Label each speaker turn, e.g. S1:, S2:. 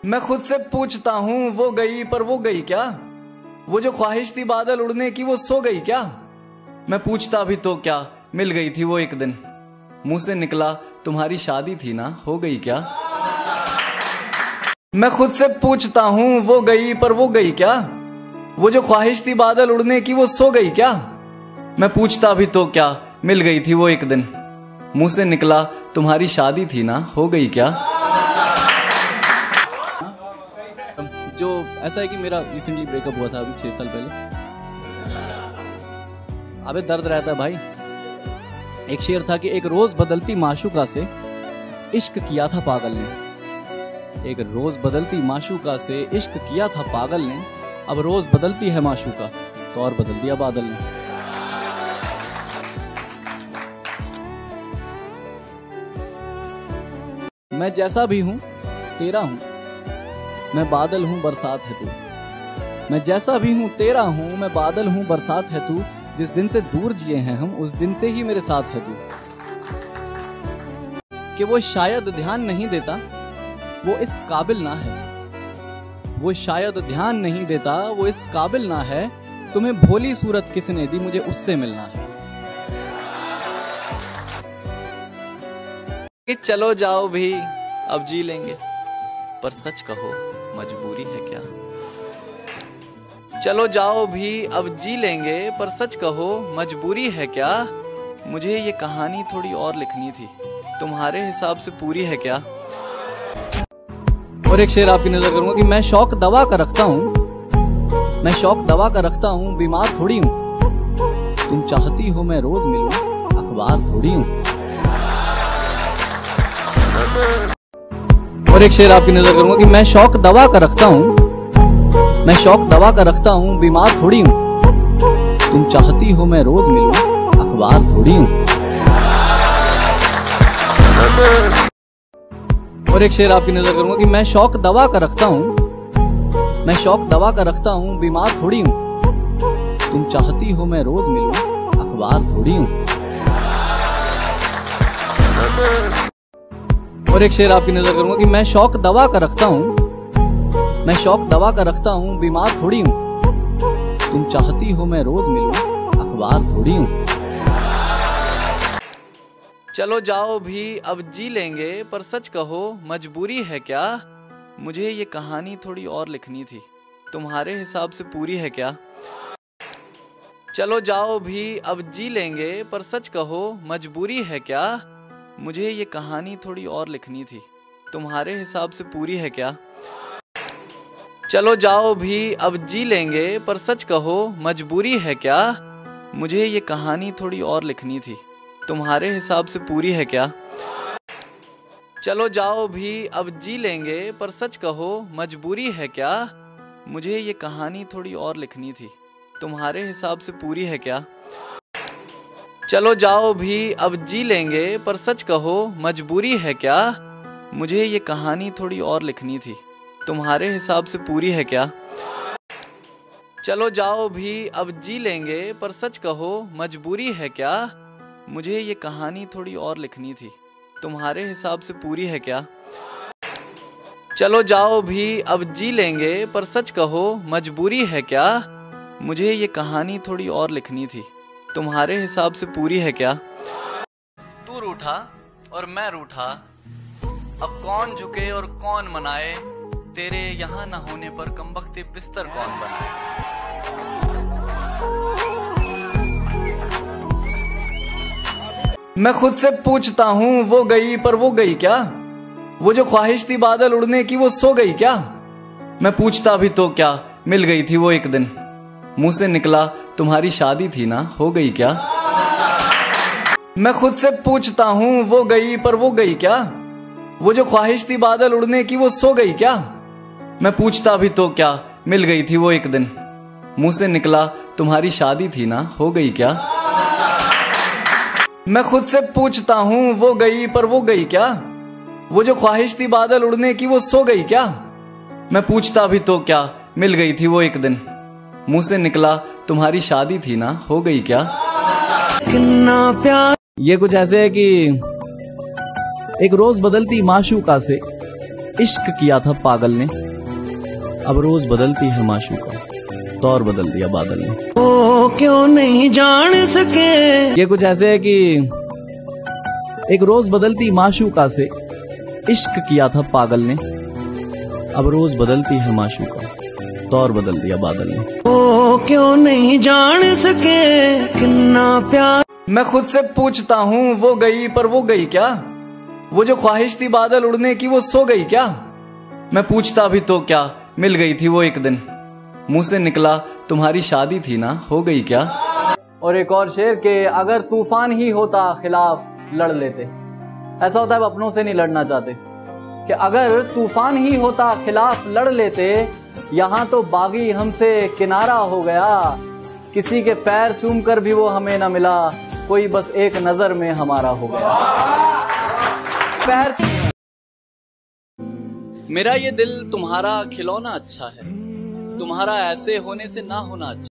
S1: मैं खुद से पूछता हूँ वो गई पर वो गई क्या? वो जो ख्वाहिश थी बादल उड़ने की वो सो गई क्या? मैं पूछता भी तो क्या, मिल गई थी वो एक दिन। मुंह से निकला तुम्हारी शादी थी ना, हो गई क्या? मैं खुद से पूछता हूँ वो गई पर वो गई क्या? वो जो ख्वाहिश थी बादल उड़ने की वो सो गई क्या? मैं पूछता भी तो क्या, मिल गई थी वो एक दिन। मुंह से निकला तुम्हारी शादी थी ना, हो गई क्या?
S2: जो ऐसा है कि मेरा रिसेंटली ब्रेकअप हुआ था अभी 6 साल पहले। अबे दर्द रहता है भाई। एक शेर था कि एक रोज बदलती माशूका से इश्क किया था पागल ने। एक रोज बदलती माशूका से इश्क किया था पागल ने। अब रोज बदलती है माशूका तो और बदल दिया बादल ने। मैं जैसा भी हूं तेरा हूं, मैं बादल हूं बरसात है तू। मैं जैसा भी हूं तेरा हूं, मैं बादल हूं बरसात है तू। जिस दिन से दूर जिए हैं हम उस दिन से ही मेरे साथ है तू। कि वो शायद ध्यान नहीं देता, वो इस काबिल ना है। वो शायद ध्यान नहीं देता, वो इस काबिल ना है। तुम्हें भोली सूरत किसने दी, मुझे उससे मिलना है।
S1: कि चलो जाओ भी अब जी लेंगे, पर सच कहो मजबूरी है क्या? चलो जाओ भी अब जी लेंगे, पर सच कहो मजबूरी है क्या? मुझे ये कहानी थोड़ी और लिखनी थी, तुम्हारे हिसाब से पूरी है क्या?
S2: और एक शेर आपकी नजर करूंगा कि मैं शौक दवा का रखता हूं, मैं शौक दवा का रखता हूं, बीमार थोड़ी हूं। तुम चाहती हो मैं रोज मिलूं, अखबार थोड़ी हूं। और एक शेर आपकी नजर करूंगा कि मैं शौक दवा का रखता हूं, मैं शौक दवा का रखता हूं, बीमार थोड़ी हूं। तुम चाहती हो मैं रोज मिलूं, अखबार थोड़ी हूं। और एक शेर आपकी नजर करूंगा कि मैं शौक दवा का रखता हूं, मैं शौक दवा का रखता हूं, बीमार थोड़ी हूं। तुम चाहती हो मैं रोज मिलूं, अखबार थोड़ी हूं। और एक शेर आपकी नजर करूंगा कि मैं शौक दवा का रखता हूं, मैं शौक दवा का रखता हूं, बीमार थोड़ी हूं। तुम चाहती हो मैं रोज मिलूं, अखबार थोड़ी हूं।
S1: चलो जाओ भी अब जी लेंगे, पर सच कहो मजबूरी है क्या? मुझे ये कहानी थोड़ी और लिखनी थी, तुम्हारे हिसाब से पूरी है क्या? चलो जाओ भी अब जी लेंगे, पर सच कहो मजबूरी है क्या? मुझे ये कहानी थोड़ी और लिखनी थी, तुम्हारे हिसाब से पूरी है क्या? चलो जाओ भी अब जी लेंगे, पर सच कहो मजबूरी है क्या? मुझे ये कहानी थोड़ी और लिखनी थी, तुम्हारे हिसाब से पूरी है क्या? चलो जाओ भी अब जी लेंगे, पर सच कहो मजबूरी है क्या? मुझे ये कहानी थोड़ी और लिखनी थी, तुम्हारे हिसाब से पूरी है क्या? चलो जाओ भी अब जी लेंगे, पर सच कहो मजबूरी है क्या? मुझे ये कहानी थोड़ी और लिखनी थी, तुम्हारे हिसाब से पूरी है क्या? चलो जाओ भी अब जी लेंगे, पर सच कहो मजबूरी है क्या? मुझे ये कहानी थोड़ी और लिखनी थी, तुम्हारे हिसाब से पूरी है क्या? चलो जाओ भी अब जी लेंगे, पर सच कहो मजबूरी है क्या? मुझे ये कहानी थोड़ी और लिखनी थी, तुम्हारे हिसाब से पूरी है क्या? तू रूठा और मैं रूठा, अब कौन झुके और कौन मनाए? तेरे यहाँ न होने पर कमबख्ते बिस्तर कौन बनाए? मैं खुद से पूछता हूँ वो गई पर वो गई क्या? वो जो ख्वाहिश थी बादल उड़ने की वो सो गई क्या? मैं पूछता भी तो क्या, मिल गई थी वो एक दिन। मुंह से निकला तुम्हारी शादी थी ना, हो गई क्या? मैं खुद से पूछता हूँ वो गई पर वो गई क्या? वो जो ख्वाहिश थी बादल उड़ने की वो सो गई क्या? मैं पूछता भी तो क्या, मिल गई थी वो एक दिन। मुंह से निकला तुम्हारी शादी थी ना, हो गई क्या? मैं खुद से पूछता हूँ वो गई पर वो गई क्या? वो जो ख्वाहिश थी बादल उड़ने की वो सो गई क्या? मैं पूछता भी तो क्या, मिल गई थी वो एक दिन। मुंह से निकला तुम्हारी शादी थी ना, हो गई क्या?
S2: कितना प्यार। ये कुछ ऐसे है कि एक रोज बदलती माशूका से इश्क किया था पागल ने, अब रोज बदलती है माशूका, दौर बदल दिया बादल ने।
S3: ओ क्यों नहीं जान सके।
S2: ये कुछ ऐसे है कि एक रोज बदलती माशूका से इश्क किया था पागल ने, अब रोज बदलती है माशूका, दौर बदल दिया बादल ने।
S3: ओ क्यों नहीं जान सके कितना प्यार।
S1: मैं खुद से पूछता हूँ वो गई पर वो गई क्या? वो जो ख्वाहिश थी बादल उड़ने की वो सो गई क्या? मैं पूछता भी तो क्या, मिल गई थी वो एक दिन, मुंह से निकला तुम्हारी शादी थी ना, हो गई क्या?
S2: और एक और शेर के अगर तूफान ही होता खिलाफ लड़ लेते। ऐसा होता है अपनों से नहीं लड़ना चाहते कि अगर तूफान ही होता खिलाफ लड़ लेते, यहाँ तो बागी हमसे किनारा हो गया, किसी के पैर चूम कर भी वो हमें ना मिला, कोई बस एक नजर में हमारा हो गया। पैर मेरा ये दिल तुम्हारा खिलौना अच्छा है, तुम्हारा ऐसे होने से ना होना अच्छा।